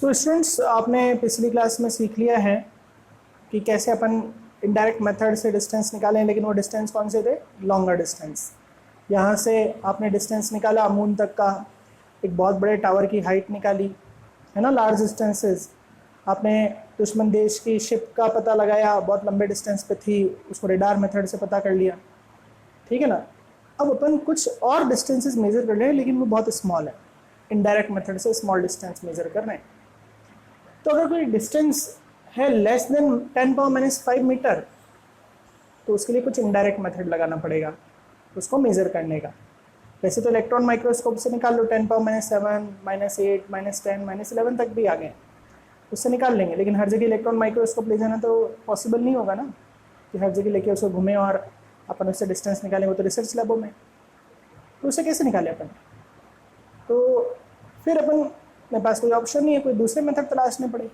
तो स्टूडेंट्स, आपने पिछली क्लास में सीख लिया है कि कैसे अपन इनडायरेक्ट मेथड से डिस्टेंस निकालें, लेकिन वो डिस्टेंस कौन से थे? Longer distance. यहाँ से आपने डिस्टेंस निकाला मून तक का, एक बहुत बड़े टावर की हाइट निकाली है ना, लार्ज डिस्टेंसेस। आपने दुश्मन देश की शिप का पता लगाया, बहुत लंबे डिस्टेंस पे थी, उसको रेडार मेथड से पता कर लिया, ठीक है ना। अब अपन कुछ और डिस्टेंसेस मेजर कर रहे हैं, लेकिन वो बहुत स्मॉल है। इनडायरेक्ट मेथड से स्मॉल डिस्टेंस मेजर कर रहे हैं। तो अगर कोई डिस्टेंस है लेस देन 10⁻⁻5 मीटर, तो उसके लिए कुछ इनडायरेक्ट मेथड लगाना पड़ेगा उसको मेजर करने का। वैसे तो इलेक्ट्रॉन माइक्रोस्कोप से निकाल लो, 10⁻7, -8, -10, -11 तक भी आ गए, उससे निकाल लेंगे। लेकिन हर जगह इलेक्ट्रॉन माइक्रोस्कोप ले जाना तो पॉसिबल नहीं होगा ना, कि हर जगह लेके उसको घूमें और अपन उससे डिस्टेंस निकालें, वो तो रिसर्च लैबों में। तो उसे कैसे निकाले अपन? तो फिर अपन मेरे पास कोई ऑप्शन नहीं है, कोई दूसरे मेथड तलाशने पड़े,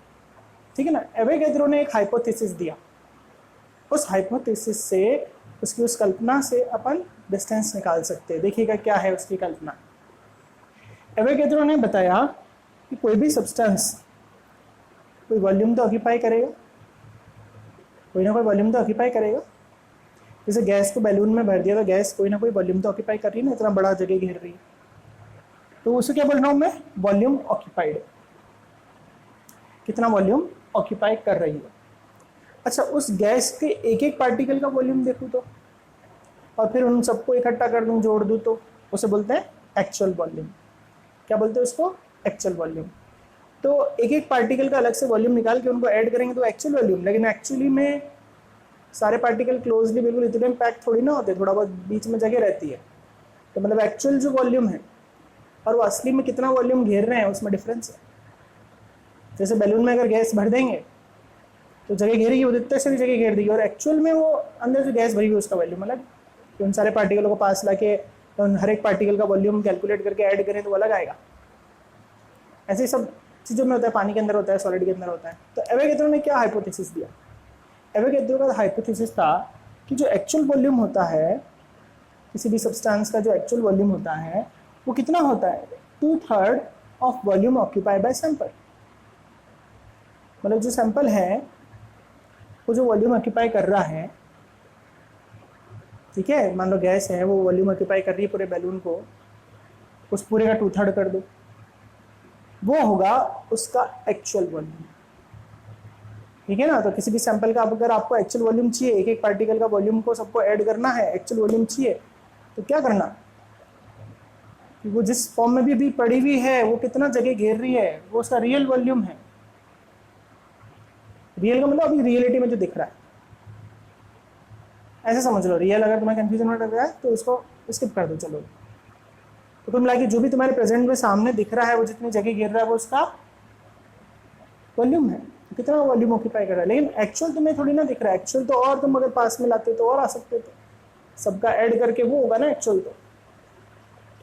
ठीक है ना। एवोगैड्रो ने एक हाइपोथेसिस दिया, उस हाइपोथेसिस से, उसकी उस कल्पना से अपन डिस्टेंस निकाल सकते हैं। देखिएगा क्या है उसकी कल्पना। एवोगैड्रो ने बताया कि कोई भी सब्सटेंस कोई वॉल्यूम तो ऑक्यूपाई करेगा, कोई ना कोई वॉल्यूम तो ऑक्यूपाई करेगा। जैसे गैस को बैलून में भर दिया तो गैस कोई ना कोई वॉल्यूम तो ऑक्यूपाई कर रही है ना, इतना बड़ा जगह घेर रही है, तो उसे क्या बोल रहा हूँ मैं? Volume occupied. कितना वॉल्यूम ऑक्यूपाई कर रही है। अच्छा, उस गैस के एक एक पार्टिकल का वॉल्यूम देखूँ तो, और फिर उन सबको इकट्ठा कर दूँ, जोड़ दूँ, तो उसे बोलते हैं एक्चुअल वॉल्यूम। क्या बोलते हैं उसको? Actual volume. तो एक एक पार्टिकल का अलग से वॉल्यूम निकाल के उनको ऐड करेंगे तो एक्चुअल वॉल्यूम। लेकिन एक्चुअली में सारे पार्टिकल क्लोजली बिल्कुल इतने पैक थोड़ी ना होते, थोड़ा बहुत बीच में जगह रहती है। तो मतलब एक्चुअल जो वॉल्यूम है और वो असली में कितना वॉल्यूम घेर रहे हैं, उसमें डिफरेंस है। जैसे बैलून में अगर गैस भर देंगे तो जगह घेरेगी, वो जितने सारी जगह घेर देगी, और एक्चुअल में वो अंदर जो गैस भरी हुई उसका वॉल्यूम अलग। तो उन सारे पार्टिकलों को पास ला के हर एक पार्टिकल का वॉल्यूम कैलकुलेट करके ऐड करें तो वो अलग आएगा। ऐसे ही सब चीज़ों में होता है, पानी के अंदर होता है, सॉलिड के अंदर होता है। तो एवोगैड्रो ने क्या हाइपोथेसिस दिया? एवोगैड्रो का हाइपोथेसिस था कि जो एक्चुअल वॉल्यूम होता है किसी भी सब्सटेंस का, जो एक्चुअल वॉल्यूम होता है वो कितना होता है? 2/3 of volume occupied by sample. मतलब जो सैंपल है वो जो वॉल्यूम ऑक्यूपाई कर रहा है, ठीक है, मान लो गैस है, वो वॉल्यूम ऑक्यूपाई कर रही है पूरे बैलून को, उस पूरे का 2/3 कर दो, वो होगा उसका एक्चुअल वॉल्यूम, ठीक है ना। तो किसी भी सैंपल का अगर आपको एक्चुअल वॉल्यूम चाहिए, एक एक पार्टिकल का वॉल्यूम को सबको ऐड करना है, एक्चुअल वॉल्यूम चाहिए, तो क्या करना कि वो जिस फॉर्म में भी पड़ी हुई है वो कितना जगह घेर रही है, वो उसका रियल वॉल्यूम है। रियल का मतलब अभी रियलिटी में जो दिख रहा है, ऐसे समझ लो। रियल अगर तुम्हें कंफ्यूजन हो रहा है तो उसको स्किप कर दो, चलो। तो तुम लाइक जो भी तुम्हारे प्रेजेंट में सामने दिख रहा है, वो जितनी जगह घेर रहा है वो उसका वॉल्यूम है, कितना वॉल्यूम ऑक्यूपाई कर रहा है। लेकिन एक्चुअल तुम्हें थोड़ी ना दिख रहा है। एक्चुअल तो और तुम अगर पास में लाते तो और आ सकते थे, सबका ऐड करके वो होगा ना एक्चुअल तो,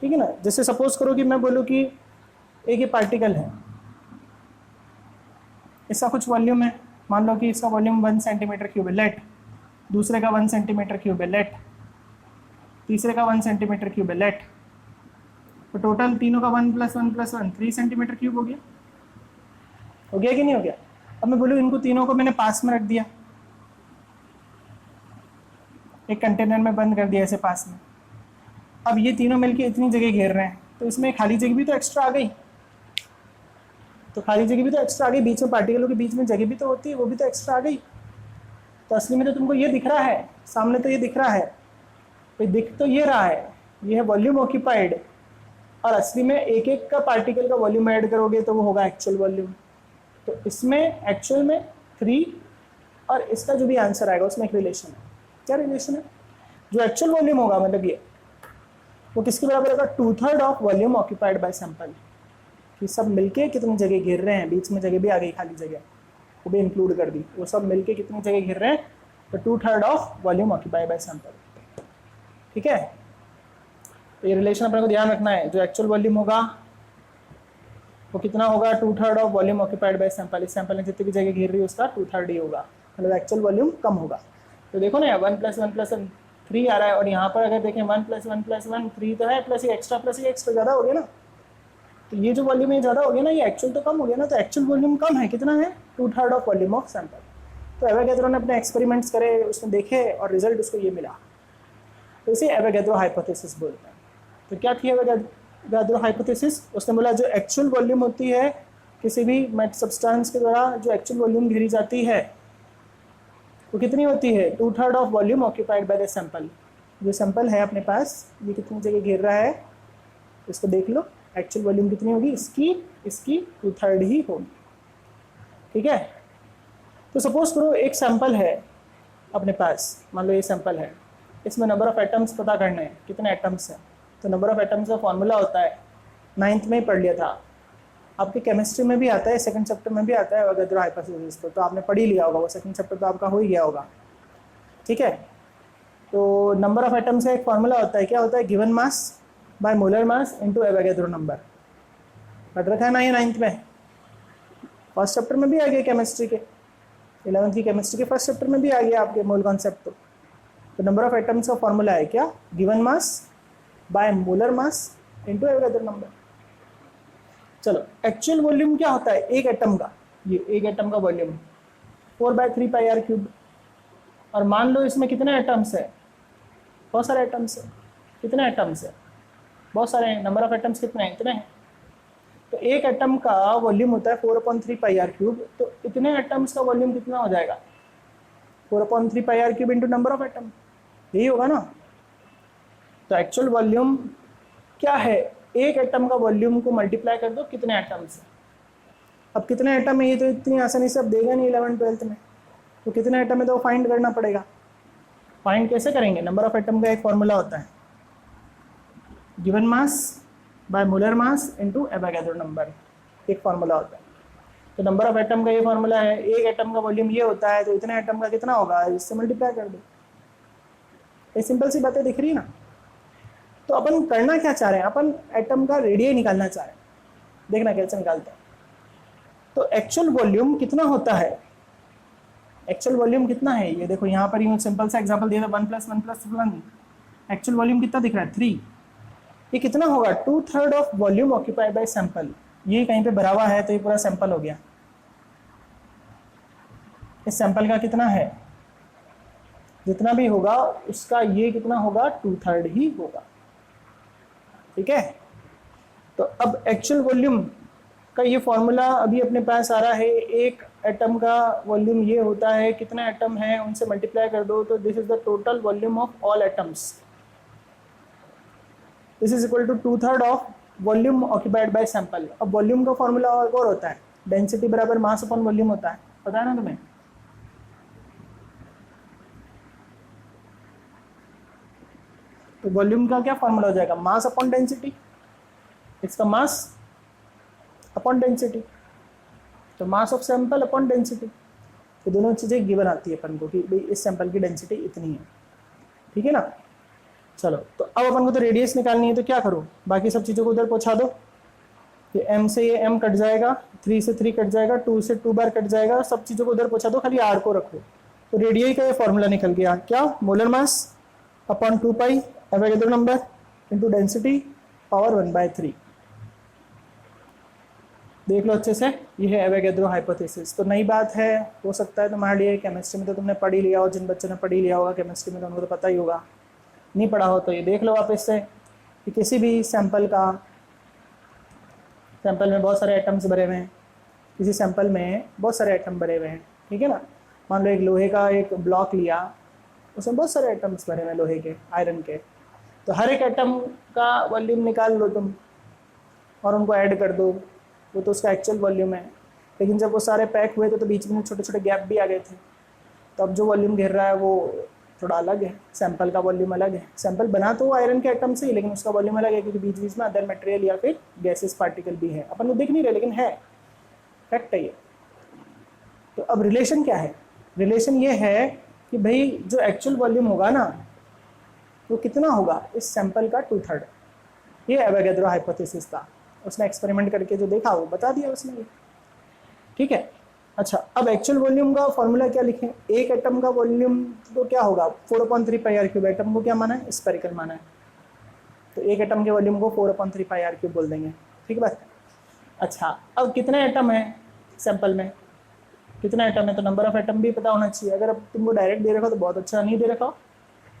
ठीक है ना। जैसे सपोज करो कि मैं बोलूँ कि एक ये पार्टिकल है, इसका कुछ वॉल्यूम है, मान लो कि इसका वॉल्यूम 1 सेंटीमीटर क्यूब है, लेट। दूसरे का 1 सेंटीमीटर क्यूब है, लेट। तीसरे का 1 सेंटीमीटर क्यूब है, लेट। तो टोटल तीनों का 1 + 1 + 1 3 सेंटीमीटर क्यूब हो गया। हो गया कि नहीं हो गया? अब मैं बोलूँ इनको तीनों को मैंने पास में रख दिया, एक कंटेनर में बंद कर दिया ऐसे पास में। अब ये तीनों मिलके इतनी जगह घेर रहे हैं, तो इसमें खाली जगह भी तो एक्स्ट्रा आ गई। तो खाली जगह भी तो एक्स्ट्रा आ गई, बीच में पार्टिकलों के बीच में जगह भी तो होती है, वो भी तो एक्स्ट्रा आ गई। तो असली में तो तुमको ये दिख रहा है, सामने तो ये दिख रहा है, तो दिख तो ये रहा है, ये है वॉल्यूम ऑक्यूपाइड। और असली में एक एक का पार्टिकल का वॉल्यूम ऐड करोगे तो वो होगा एक्चुअल वॉल्यूम। तो इसमें एक्चुअल में 3 और इसका जो भी आंसर आएगा उसमें एक रिलेशन है। क्या रिलेशन है? जो एक्चुअल वॉल्यूम होगा, मतलब ये, वो किसके बराबर होगा? 2/3 of volume occupied by sample. कि सब मिलके कितनी जगह घेर रहे हैं, बीच में जगह भी आ गई खाली जगह, वो भी इंक्लूड कर दी, वो सब मिलके कितनी जगह घेर रहे हैं, तो 2/3 of volume occupied by sample, ठीक है। तो ये रिलेशन अपने को ध्यान रखना है। जो एक्चुअल वॉल्यूम होगा वो कितना होगा? 2/3 of volume occupied by sample. इस सैंपल ने जितनी भी जगह घेर रही है उसका 2/3 ही होगा, मतलब एक्चुअल वॉल्यूम कम होगा। तो देखो ना, 1 + 1 + 1 3 आ रहा है, और यहाँ पर अगर देखें 1 + 1 + 1 3 तो है, प्लस ये एक्स्ट्रा ज़्यादा हो गया ना। तो ये जो वॉल्यूम है ज़्यादा हो गया ना, ये एक्चुअल तो कम हो गया ना, तो एक्चुअल वॉल्यूम कम है, कितना है 2/3 ऑफ वॉल्यूम ऑफ सैंपल। तो एवोगैड्रो ने अपने एक्सपेरिमेंट्स करे, उसने देखे और रिजल्ट उसको ये मिला, तो इसे एवोगैड्रो हाइपोथेसिस बोलते हैं। तो क्या थी एवोगैड्रो हाइपोथेसिस? उसने बोला जो एक्चुअल वॉल्यूम होती है किसी भी मेट सब्सटेंस के द्वारा जो एक्चुअल वॉल्यूम घेरी जाती है वो कितनी होती है 2/3 of volume occupied by the sample. जो सैंपल है अपने पास ये कितनी जगह घेर रहा है इसको देख लो, एक्चुअल वॉल्यूम कितनी होगी इसकी 2/3 ही होगी। ठीक है, तो सपोज करो एक सैंपल है अपने पास, मान लो ये सैंपल है, इसमें नंबर ऑफ एटम्स पता करने हैं, कितने एटम्स हैं। तो नंबर ऑफ एटम्स का फॉर्मूला होता है, 9th में ही पढ़ लिया था, आपके केमिस्ट्री में भी आता है, सेकंड चैप्टर में भी आता है एवोगैड्रो हाइपोथेसिस को, तो आपने पढ़ ही लिया होगा, वो सेकंड चैप्टर तो आपका हो ही गया होगा। ठीक है, तो नंबर ऑफ एटम्स का एक फॉर्मूला होता है, क्या होता है, given mass by molar mass into Avogadro number. पढ़ रखा है ना ये 9th में, फर्स्ट चैप्टर में भी आ गया केमिस्ट्री के, 11th की केमिस्ट्री के फर्स्ट चैप्टर में भी आ गया आपके मोल कॉन्सेप्ट। तो नंबर ऑफ एटम्स का फॉर्मूला है क्या, given mass by molar mass into Avogadro number. चलो एक्चुअल वॉल्यूम क्या होता है एक एटम का, ये एक एटम का वॉल्यूम 4/3 पाई आर क्यूब। और मान लो इसमें कितने एटम्स है, बहुत सारे एटम्स है, कितने एटम्स है, बहुत सारे हैं, नंबर ऑफ एटम्स कितने हैं, इतने हैं। तो एक एटम का वॉल्यूम होता है 4/3 पाई आर क्यूब, तो इतने एटम्स का वॉल्यूम कितना हो जाएगा 4/3 pi r cube into number of atom, यही होगा ना। तो एक्चुअल वॉल्यूम क्या है, एक एटम का वॉल्यूम को मल्टीप्लाई कर दो कितने एटम्स हैं। अब कितने एटम है ये तो इतनी आसानी से अब देगा नहीं 11th-12th में, तो कितने एटम है तो फाइंड करना पड़ेगा। फाइंड कैसे करेंगे, नंबर ऑफ एटम का एक फॉर्मूला होता है, given mass by molar mass into Avogadro number, एक फॉर्मूला होता है। तो नंबर ऑफ एटम का ये फॉर्मूला है, एक एटम का वॉल्यूम ये होता है, तो इतने एटम का कितना होगा, इससे मल्टीप्लाई कर दो। ये सिंपल सी बातें दिख रही है ना। तो अपन करना क्या चाह रहे हैं, अपन एटम का रेडियस निकालना चाह रहे हैं, देखना कैसे निकालते हैं। तो एक्चुअल वॉल्यूम कितना होता है, एक्चुअल वॉल्यूम कितना है, ये देखो यहाँ पर ही सिंपल सा एग्जांपल दिया था 1 + 1 + 1, एक्चुअल वॉल्यूम कितना दिख रहा है 3। ये कितना होगा 2/3 of volume occupied by sample. ये कहीं पे भरा हुआ है तो ये पूरा सैंपल हो गया, इस सैंपल का कितना है, जितना भी होगा उसका ये कितना होगा 2/3 ही होगा। ठीक है, तो अब एक्चुअल वॉल्यूम का ये फॉर्मूला अभी अपने पास आ रहा है, एक एटम का वॉल्यूम ये होता है, कितने एटम हैं उनसे मल्टीप्लाई कर दो, तो this is the total volume of all atoms, this is equal to 2/3 of volume occupied by sample. अब वॉल्यूम का फॉर्मूला और होता है, डेंसिटी बराबर मास अपॉन वॉल्यूम होता है, पता है ना तुम्हें। तो वॉल्यूम का क्या फॉर्मूला हो जाएगा, मास अपॉन डेंसिटी, इसका मास अपॉन डेंसिटी, तो mass of sample upon density, तो दोनों चीज़ें गिवन आती है अपन को कि भाई इस सैंपल की डेंसिटी इतनी है। ठीक है ना। चलो तो अब अपन को तो रेडियस निकालनी है, तो क्या करो, बाकी सब चीज़ों को उधर पहुँचा दो, ये m से ये m कट जाएगा, 3 से 3 कट जाएगा, 2 से 2 बार कट जाएगा, सब चीज़ों को उधर पहुँचा दो, खाली r को रखो। तो रेडियस का ये फॉर्मूला निकल गया, क्या, molar mass upon 2 pi Avogadro number into density power 1/3। देख लो अच्छे से, ये है एवोगैड्रो हाइपोथेसिस। तो नई बात है, हो सकता है तुम्हारे लिए केमिस्ट्री में तो तुमने पढ़ ही लिया हो, जिन बच्चों ने पढ़ ही लिया होगा केमिस्ट्री में तो उनको तो पता ही होगा, नहीं पढ़ा हो तो ये देख लो वापस से कि किसी भी सैंपल में बहुत सारे एटम्स भरे हुए हैं, किसी सैंपल में बहुत सारे एटम भरे हुए हैं। ठीक है ना, मान लो एक लोहे का एक ब्लॉक लिया, उसमें बहुत सारे एटम्स भरे हुए हैं लोहे के, आयरन के, तो हर एक एटम का वॉल्यूम निकाल लो तुम और उनको ऐड कर दो, वो तो उसका एक्चुअल वॉल्यूम है। लेकिन जब वो सारे पैक हुए तो बीच में छोटे छोटे गैप भी आ गए थे, तो अब जो वॉल्यूम घेर रहा है वो थोड़ा अलग है, सैंपल का वॉल्यूम अलग है। सैंपल बना तो वो आयरन के एटम से ही, लेकिन उसका वॉल्यूम अलग है, क्योंकि बीच बीच में अदर मटेरियल या फिर गैसेस पार्टिकल भी है, अपन को दिख नहीं रहे लेकिन है, फैक्ट है ये। तो अब रिलेशन क्या है, रिलेशन ये है कि भाई जो एक्चुअल वॉल्यूम होगा ना वो कितना होगा इस सैंपल का 2/3। ये एवोगैड्रो हाइपोथेसिस था, उसने एक्सपेरिमेंट करके जो देखा वो बता दिया उसने ये। ठीक है, अच्छा अब एक्चुअल वॉल्यूम का फॉर्मूला क्या लिखें, एक एटम का वॉल्यूम तो क्या होगा 4/3 पाई आर क्यूब, एटम को क्या माना है, स्फेरिकल माना है, तो एक एटम के वॉल्यूम को 4/3 पाई आर क्यूब बोल देंगे। ठीक है बात, अच्छा, अब कितने एटम है सैंपल में, कितना एटम है, तो नंबर ऑफ एटम भी पता होना चाहिए। अगर अब तुमको डायरेक्ट दे रखा हो तो बहुत अच्छा, नहीं दे रखा हो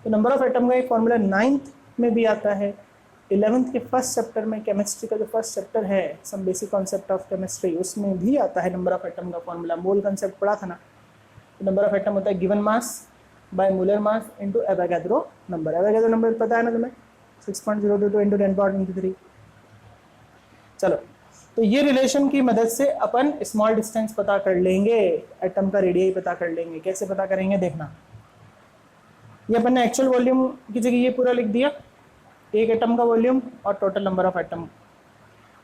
तो नंबर ऑफ एटम का एक फॉर्मूला 9th में भी आता है, 11th के फर्स्ट चैप्टर में, केमिस्ट्री का जो फर्स्ट चैप्टर है some basic concept of chemistry, उसमें भी आता है नंबर ऑफ एटम का फॉर्मूला। मोल कंसेप्ट पढ़ा था ना, तो नंबर ऑफ एटम होता है given mass by molar mass into Avogadro number. Avogadro number पता है ना तुम्हें, 6.022 इंटू 10⁻³ चलो, तो ये रिलेशन की मदद से अपन स्मॉल डिस्टेंस पता कर लेंगे, एटम का रेडियस पता कर लेंगे। कैसे पता करेंगे देखना, ये अपन ने एक्चुअल वॉल्यूम की जगह ये पूरा लिख दिया, एक एटम का वॉल्यूम और टोटल नंबर ऑफ एटम,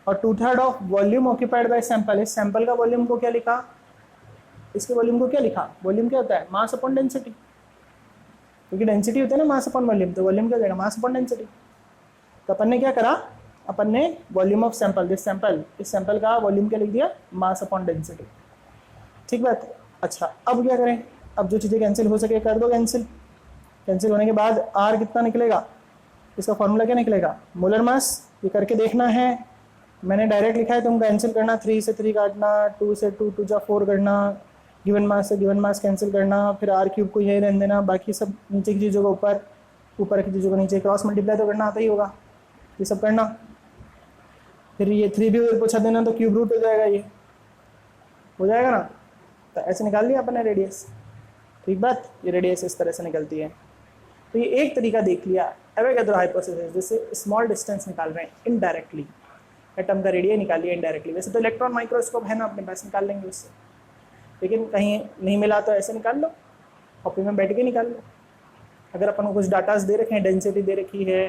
और 2/3 of volume occupied by sample. इस सैंपल का वॉल्यूम को क्या लिखा, इसके वॉल्यूम को क्या लिखा, वॉल्यूम क्या होता है, मास अपॉन डेंसिटी, क्योंकि डेंसिटी होता है ना मास अपॉन वॉल्यूम, तो वॉल्यूम क्या हो जाएगा, मास अपॉन डेंसिटी। तो अपन ने क्या करा, अपन ने volume of sample, this sample, इस सैंपल का वॉल्यूम क्या लिख दिया, मास अपॉन डेंसिटी। ठीक बात। अच्छा, अब क्या करें, अब जो चीज़ें कैंसिल हो सके कर दो कैंसिल। कैंसिल होने के बाद आर कितना निकलेगा, इसका फॉर्मूला क्या निकलेगा, मोलर मास। ये करके देखना है, मैंने डायरेक्ट लिखा है, तुम कैंसिल करना, 3 से 3 काटना, 2 से 2, 2 जा 4 करना, गिवन मास से गिवन मास कैंसिल करना, फिर आर क्यूब को यही रहने देना, बाकी सब नीचे की चीज़ों को ऊपर, ऊपर की चीज़ों को नीचे, क्रॉस मल्टीप्लाई तो करना आता ही होगा, ये सब करना। फिर ये 3 भी उधर पूछा देना तो क्यूब रूट हो जाएगा, ये हो जाएगा ना। तो ऐसे निकाल लिया अपन ने रेडियस। ठीक बात, ये रेडियस इस तरह से निकलती है। तो ये एक तरीका देख लिया एवोगाड्रो हाइपोथेसिस, जिससे स्मॉल डिस्टेंस निकाल रहे हैं इनडायरेक्टली, एटम का रेडियस निकाल लिया इनडायरेक्टली। वैसे तो इलेक्ट्रॉन माइक्रोस्कोप है ना अपने पास, निकाल लेंगे उससे, लेकिन कहीं नहीं मिला तो ऐसे निकाल लो, कॉपी में बैठ के निकाल लो। अगर अपन को कुछ डाटाज दे रखे हैं, डेंसिटी दे रखी है,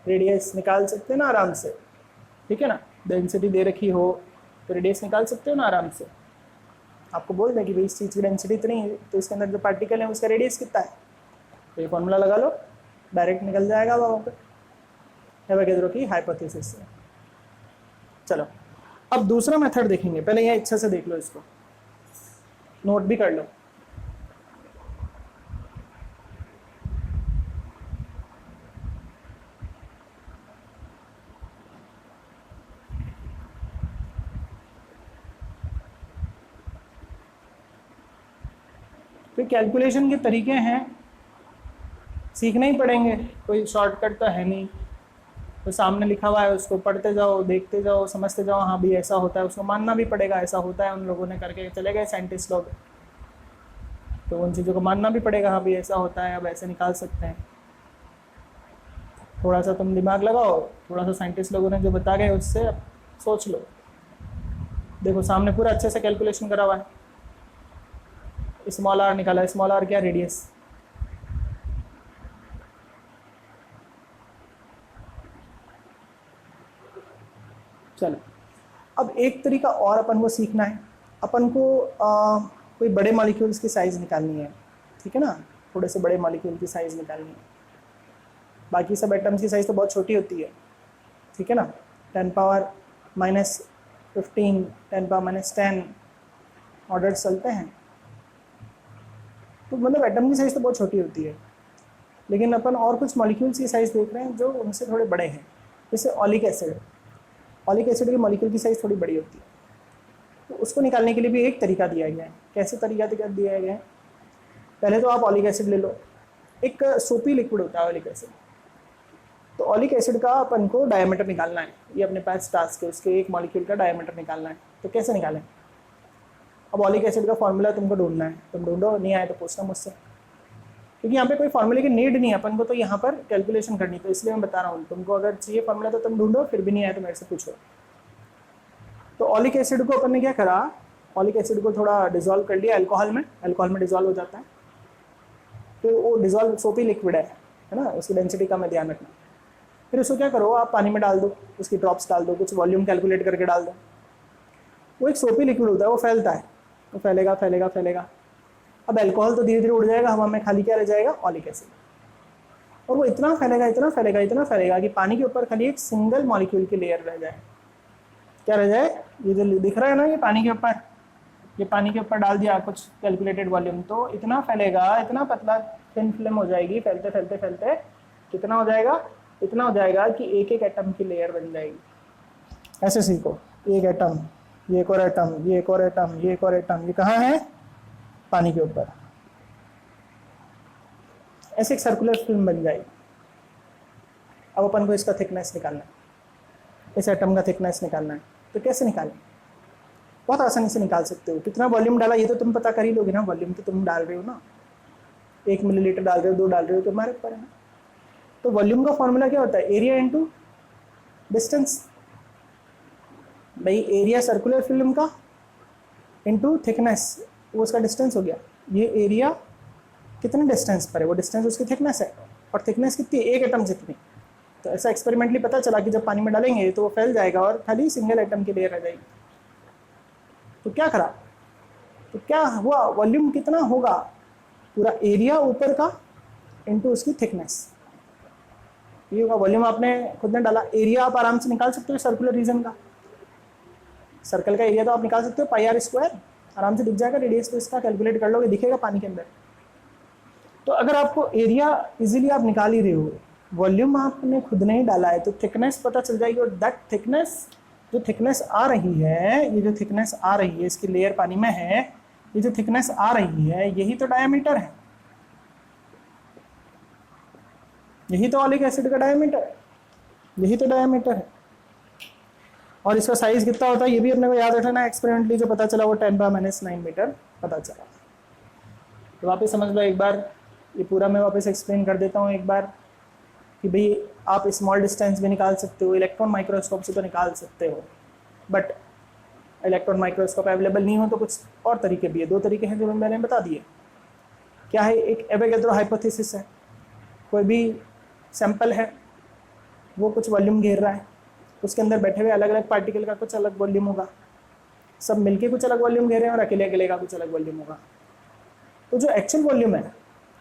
रेडियस निकाल सकते हैं ना आराम से, ठीक है ना, डेंसिटी दे रखी हो तो रेडियस निकाल सकते हो ना आराम से। आपको बोल दें कि भाई इस चीज़ की डेंसिटी इतनी है, तो इसके अंदर जो पार्टिकल है उसका रेडियस कितना है, तो ये फॉर्मूला लगा लो, डायरेक्ट निकल जाएगा वहाँ पर एवोगाड्रो की हाइपोथेसिस से। चलो, अब दूसरा मेथड देखेंगे, पहले यह अच्छा से देख लो, इसको नोट भी कर लो। तो कैलकुलेशन के तरीके हैं, सीखने ही पड़ेंगे, कोई शॉर्टकट तो है नहीं। तो सामने लिखा हुआ है उसको पढ़ते जाओ, देखते जाओ, समझते जाओ, हाँ भी ऐसा होता है, उसको मानना भी पड़ेगा ऐसा होता है, उन लोगों ने करके चले गए साइंटिस्ट लोग, तो उन चीज़ों को मानना भी पड़ेगा, हाँ भी ऐसा होता है, अब ऐसे निकाल सकते हैं। थोड़ा सा तुम दिमाग लगाओ, थोड़ा सा साइंटिस्ट लोगों ने जो बता गए उससे अब सोच लो। देखो सामने पूरा अच्छे से कैलकुलेशन करा हुआ है, स्मॉल आर निकाला, स्मॉल आर क्या, रेडियस। चलो, अब एक तरीका और अपन को सीखना है, अपन को कोई बड़े मॉलिक्यूल्स की साइज़ निकालनी है, ठीक है ना, थोड़े से बड़े मॉलिक्यूल की साइज़ निकालनी है। बाकी सब एटम्स की साइज़ तो बहुत छोटी होती है, ठीक है ना, 10⁻⁻15, 10⁻10 ऑर्डर चलते हैं, तो मतलब एटम की साइज़ तो बहुत छोटी होती है। लेकिन अपन और कुछ मॉलिक्यूल्स की साइज़ देख रहे हैं जो उनसे थोड़े बड़े हैं, जैसे ऑलिक एसिड। ऑलिक एसिड की मॉलिक्यूल की साइज़ थोड़ी बड़ी होती है, तो उसको निकालने के लिए भी एक तरीका दिया गया है। कैसे तरीका दिया गया है, पहले तो आप ऑलिक एसिड ले लो, एक सोपी लिक्विड होता है ऑलिक एसिड, तो ऑलिक एसिड का अपन को डायमीटर निकालना है, ये अपने पास टास्क है, उसके एक मॉलिक्यूल का डायमीटर निकालना है। तो कैसे निकालें, अब ऑलिक एसिड का फॉर्मूला तुमको ढूंढना है, तुम ढूंढो, नहीं आए तो पूछना मुझसे, क्योंकि यहाँ पे कोई फॉर्मूले की नीड नहीं है अपन को, तो यहाँ पर कैलकुलेशन करनी, तो इसलिए मैं बता रहा हूँ तुमको, अगर चाहिए फॉर्मूला तो तुम ढूंढो, फिर भी नहीं आए तो मेरे से पूछो। तो ऑलिक एसिड को अपन ने क्या करा, ऑलिक एसिड को थोड़ा डिजोल्व कर लिया अल्कोहल में, अल्कोहल में डिजोल्व हो जाता है, तो वो डिजोल्व सोपी लिक्विड है ना, उसकी डेंसिटी कम है, ध्यान रखना। फिर उसको क्या करो, आप पानी में डाल दो, उसकी ड्रॉप्स डाल दो, कुछ वॉल्यूम कैलकुलेट करके डाल दो। वो एक सोपी लिक्विड होता है, वो फैलता है, वो फैलेगा फैलेगा फैलेगा। अब अल्कोहल तो धीरे धीरे उड़ जाएगा हवा में, खाली क्या रह जाएगा, ऑलिक एसिड, और वो इतना फैलेगा इतना फैलेगा इतना फैलेगा कि पानी के ऊपर खाली एक सिंगल मॉलिक्यूल की लेयर रह जाए। क्या रह जाए, ये जो दिख रहा है ना, ये पानी के ऊपर, ये पानी के ऊपर डाल दिया कुछ कैलकुलेटेड वॉल्यूम, तो इतना फैलेगा, इतना पतला थिन फिल्म हो जाएगी, फैलते फैलते फैलते कितना हो जाएगा, इतना हो जाएगा कि एक एक एटम की लेयर बन जाएगी। ऐसे सीखो। एक एटम, ये एक और एटम, ये एक और एटम, ये एक और एटम, ये कहाँ है? पानी के ऊपर। ऐसे एक सर्कुलर फिल्म बन जाएगी। अब अपन को इसका थिकनेस निकालना है, इस एटम का थिकनेस निकालना है। तो कैसे निकालें? बहुत आसानी से निकाल सकते हो। कितना वॉल्यूम डाला ये तो तुम पता कर ही लोगे ना, वॉल्यूम तो तुम डाल रहे हो ना, 1 मिलीलीटर डाल रहे हो, 2 डाल रहे हो, तो हमारे ऊपर है ना। तो वॉल्यूम का फॉर्मूला क्या होता है? Area into distance. भाई एरिया सर्कुलर फिल्म का इंटू थिकनेस, वो उसका डिस्टेंस हो गया। ये एरिया कितने डिस्टेंस पर है, वो डिस्टेंस उसकी थिकनेस है। और थिकनेस कितनी है? एक एटम जितनी। तो ऐसा एक्सपेरिमेंटली पता चला कि जब पानी में डालेंगे तो वो फैल जाएगा और खाली सिंगल एटम की लेयर रह जाएगी। तो क्या करा? तो क्या हुआ? वॉल्यूम कितना होगा? पूरा एरिया ऊपर का इंटू उसकी थिकनेस, ये होगा वॉल्यूम। आपने खुद ने डाला। एरिया आप आराम से निकाल सकते हो सर्कुलर रीजन का। सर्कल का एरिया तो आप निकाल सकते हो, पाई आर स्क्वायर, आराम से दिख जाएगा। रेडियस तो इसका कैलकुलेट कर लोगे, दिखेगा पानी के अंदर। तो अगर आपको एरिया इजीली आप निकाल ही रहे हो, वॉल्यूम आपने खुद ने ही डाला है, तो थिकनेस पता चल जाएगी। और दैट थिकनेस, जो थिकनेस आ रही है, ये जो थिकनेस आ रही है, इसकी लेयर पानी में है, ये जो थिकनेस आ रही है, यही तो डायमीटर है, यही तो ऑलिक एसिड का डायमीटर है, यही तो डायमीटर है। और इसका साइज कितना होता है ये भी अपने को याद रखना। एक्सपेरिमेंटली जो पता चला वो 10⁻⁹ मीटर पता चला। तो वापस समझ लो एक बार, ये पूरा मैं वापस एक्सप्लेन कर देता हूँ एक बार कि भाई आप स्मॉल डिस्टेंस भी निकाल सकते हो, इलेक्ट्रॉन माइक्रोस्कोप से तो निकाल सकते हो, बट इलेक्ट्रॉन माइक्रोस्कोप अवेलेबल नहीं हो तो कुछ और तरीके भी है। 2 तरीके हैं जो मैंने बता दिए। क्या है? एक एवोगैड्रो हाइपोथेसिस है, कोई भी सैंपल है, वो कुछ वॉल्यूम घेर रहा है, उसके अंदर बैठे हुए अलग अलग पार्टिकल का कुछ अलग वॉल्यूम होगा, सब मिलके कुछ अलग वॉल्यूम घेरे हैं और अकेले अकेले का कुछ अलग वॉल्यूम होगा। तो जो एक्चुअल वॉल्यूम है,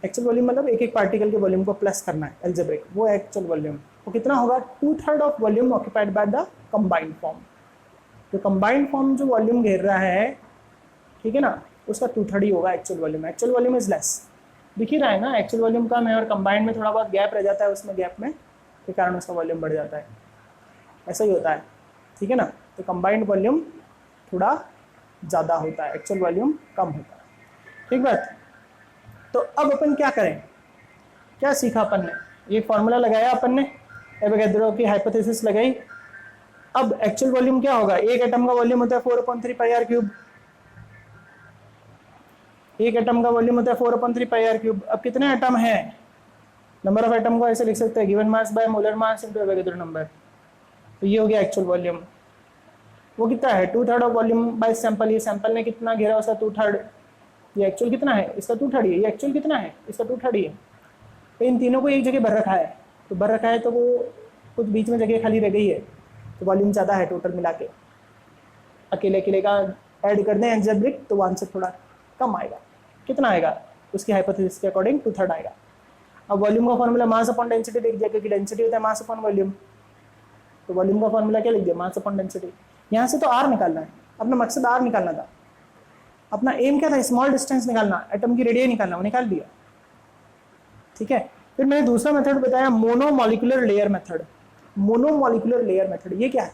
एक्चुअल वॉल्यूम मतलब एक एक पार्टिकल के वॉल्यूम को प्लस करना है एल्जेब्रिक, वो एक्चुअल वॉल्यूम। वो कितना होगा? 2/3 of volume occupied by the combined form. तो कंबाइंड फॉर्म जो वॉल्यूम घेर रहा है, ठीक है ना, उसका 2/3 ही होगा actual volume. Actual volume is less, दिख ही रहा है ना, एक्चुअल वॉल्यूम कम है और कंबाइंड में थोड़ा बहुत गैप रह जाता है, उसमें गैप में के कारण उसका वॉल्यूम बढ़ जाता है। ऐसा ही होता है, ठीक है ना। तो कंबाइंड वॉल्यूम थोड़ा ज़्यादा होता है, एक्चुअल वॉल्यूम कम होता है, ठीक बात। तो अब अपन क्या करें? क्या सीखा अपन ने? ये फॉर्मूला लगाया अपन ने, एवोगैड्रो की हाइपोथेसिस लगाई। अब एक्चुअल वॉल्यूम क्या होगा? एक एटम का वॉल्यूम होता है 4/3 पाई आर क्यूब। एक एटम का वॉल्यूम होता है 4/3 पाई आर क्यूब। अब कितने एटम हैं? नंबर ऑफ एटम को ऐसे लिख सकते हैं, given mass by molar mass into Avogadro number. तो ये हो गया एक्चुअल वॉल्यूम। वो कितना है? 2/3 ऑफ वॉल्यूम बाय सैंपल। ये सैंपल ने कितना घेरा उसका 2/3। ये एक्चुअल कितना है? इसका 2/3 है। ये एक्चुअल कितना है? इसका 2/3 है। तो इन तीनों को एक जगह भर रखा है, तो भर रखा है तो वो कुछ बीच में जगह खाली रह गई है, तो वॉल्यूम ज़्यादा है टोटल मिला के। अकेले अकेले का ऐड कर दें एल्जेब्रिक तो आंसर थोड़ा कम आएगा। कितना आएगा? उसकी हाइपोथेसिस के अकॉर्डिंग 2/3 आएगा। अब वॉल्यूम का फॉर्मूला मास अपॉन डेंसिटी लिख दिया, क्योंकि डेंसिटी होता है मास अपॉन वॉल्यूम। तो वॉल्यूम का फॉर्मूला क्या लिख दिया? Mass upon density. यहाँ से तो आर निकालना है, अपना मकसद आर निकालना था, अपना एम क्या था? स्मॉल डिस्टेंस निकालना, एटम की रेडियस निकालना, वो निकाल दिया, ठीक है। फिर मैंने दूसरा मेथड बताया, monomolecular layer method. Monomolecular layer method ये क्या है?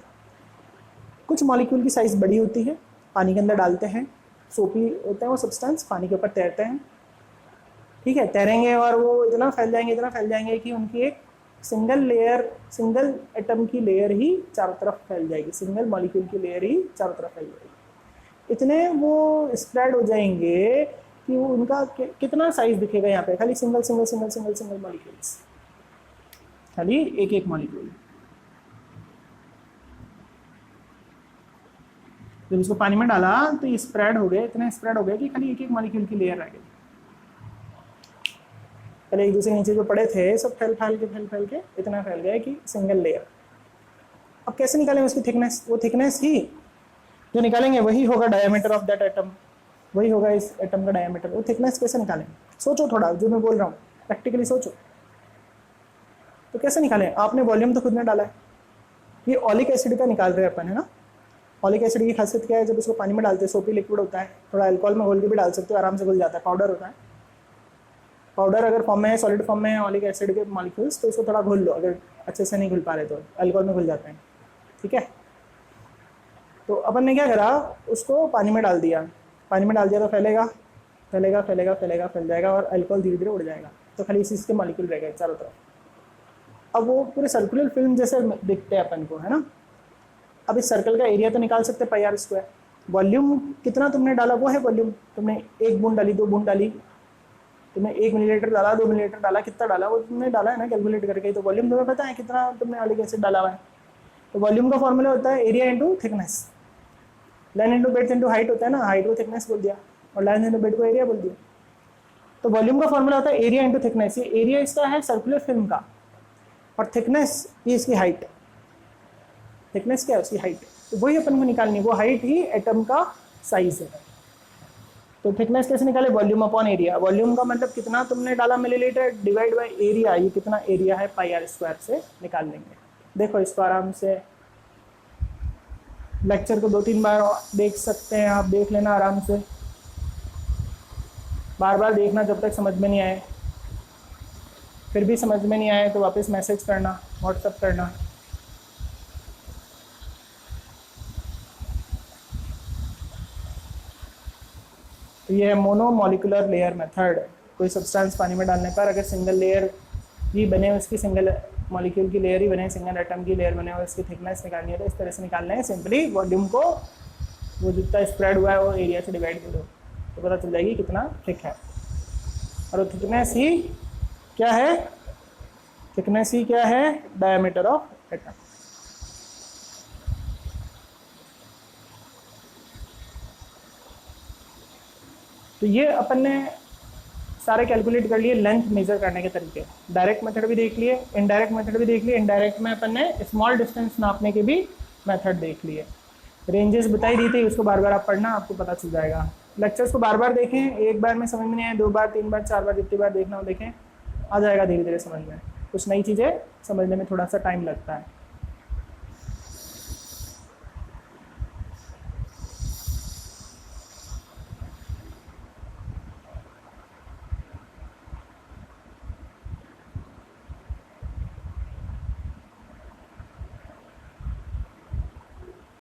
कुछ मॉलिक्यूल की साइज बड़ी होती है, पानी के अंदर डालते हैं, सोपी होते हैं वो सब्सटेंस, पानी के ऊपर तैरते हैं, ठीक है। तैरेंगे और वो इतना फैल जाएंगे कि उनकी एक सिंगल लेयर, सिंगल एटम की लेयर ही चारों तरफ फैल जाएगी, सिंगल मॉलिक्यूल की लेयर ही चारों तरफ फैल जाएगी। इतने वो स्प्रेड हो जाएंगे कि वो उनका कितना साइज दिखेगा यहाँ पे? खाली single single single single single molecules, खाली एक एक मॉलिक्यूल। जब इसको पानी में डाला तो ये स्प्रेड हो गए, इतने स्प्रेड हो गए कि खाली एक एक मॉलिक्यूल की लेयर रह गई। पहले एक दूसरे नीचे जो पड़े थे सब फैल के इतना फैल गया कि सिंगल लेयर। अब कैसे निकालेंगे उसकी थिकनेस? वो थिकनेस ही जो निकालेंगे वही होगा डायमीटर ऑफ दैट एटम, वही होगा इस एटम का डायमीटर। वो थिकनेस कैसे निकालेंगे? सोचो थोड़ा, जो मैं बोल रहा हूँ प्रैक्टिकली सोचो। तो कैसे निकालें? आपने वॉल्यूम तो खुद ने डाला है। ये ऑलिक एसिड का निकाल रहे हैं अपन, है ना। ऑलिक एसिड की खासियत क्या है? जब इसको पानी में डालते हैं, सोपी लिक्विड होता है, थोड़ा अल्कोहल में घोल के भी डाल सकते हो, आराम से घुल जाता है, पाउडर होता है। पाउडर अगर फॉर्म में है, सॉलिड फॉर्म में है ऑलिक एसिड के मॉलिक्यूल्स, तो इसको थोड़ा घुल लो, अगर अच्छे से नहीं घुल पा रहे तो अल्कोहल में घुल जाते हैं, ठीक है। तो अपन ने क्या करा, उसको पानी में डाल दिया, पानी में डाल दिया तो फैलेगा फैलेगा फैलेगा फैलेगा फैल जाएगा और अल्कोहल धीरे धीरे उड़ जाएगा, तो खाली इसी के मॉलिक्यूल रह गए चारों तरफ। अब वो पूरे सर्कुलर फिल्म जैसे दिखते हैं अपन को, है ना। अब इस सर्कल का एरिया तो निकाल सकते हैं पाई आर स्क्वायर। वॉल्यूम कितना तुमने डाला वो है वॉल्यूम, तुमने 1 बूंद डाली 2 बूंद डाली, तुमने 1 मिलीलीटर डाला 2 मिलीलीटर डाला, कितना डाला वो तुमने डाला है ना कैलकुलेट करके, तो वॉल्यूम तुम्हें पता है कितना तुमने ऑलिक एसिड डाला हुआ है। तो वॉल्यूम का फॉर्मूला होता है area into thickness, length into breadth into height होता है ना, हाइट को थिकनेस बोल दिया और लेंथ इंटू ब्रेड्थ को एरिया बोल दिया। तो वॉल्यूम का फॉर्मूला होता है एरिया इंटू थिकनेस, ये एरिया इसका है सर्कुलर फिल्म का और थिकनेस ये इसकी हाइट, थिकनेस क्या है उसकी हाइट, तो वही अपन को निकालनी है, वो हाइट ही एटम का साइज है। तो थिकनेस कैसे निकाले, वॉल्यूम अपॉन एरिया, वॉल्यूम का मतलब कितना तुमने डाला मिलीलीटर डिवाइड बाय एरिया, ये कितना एरिया है पाई आर स्क्वायर से निकाल लेंगे। देखो इसको आराम से लेक्चर को 2-3 बार देख सकते हैं आप, देख लेना आराम से, बार बार देखना जब तक समझ में नहीं आए, फिर भी समझ में नहीं आए तो वापस मैसेज करना, व्हाट्सएप करना। तो ये है मोनोमोलिकुलर लेयर मेथड। कोई सब्सटेंस पानी में डालने पर अगर सिंगल लेयर ही बने, उसकी सिंगल मॉलिक्यूल की लेयर ही बने, सिंगल एटम की लेयर बने और इसकी थिकनेस निकालनी है तो इस तरह से निकालना है। सिंपली वॉल्यूम को वो जितना स्प्रेड हुआ है वो एरिया से डिवाइड कर दो तो पता चल जाएगी कितना थिक है। और थिकनेस ही क्या है, थिकनेस ही क्या है, डायमीटर ऑफ एटम। तो ये अपन ने सारे कैलकुलेट कर लिए लेंथ मेजर करने के तरीके, डायरेक्ट मेथड भी देख लिए, इनडायरेक्ट मेथड भी देख लिए, इनडायरेक्ट में अपन ने स्मॉल डिस्टेंस नापने के भी मेथड देख लिए, रेंजेस बताई दी थी, उसको बार बार आप पढ़ना, आपको पता चल जाएगा। लेक्चर्स को बार बार देखें, एक बार में समझ में नहीं आए 2 बार 3 बार 4 बार जितनी बार देखना हो देखें, आ जाएगा धीरे धीरे समझ में। कुछ नई चीज़ें समझने में थोड़ा सा टाइम लगता है।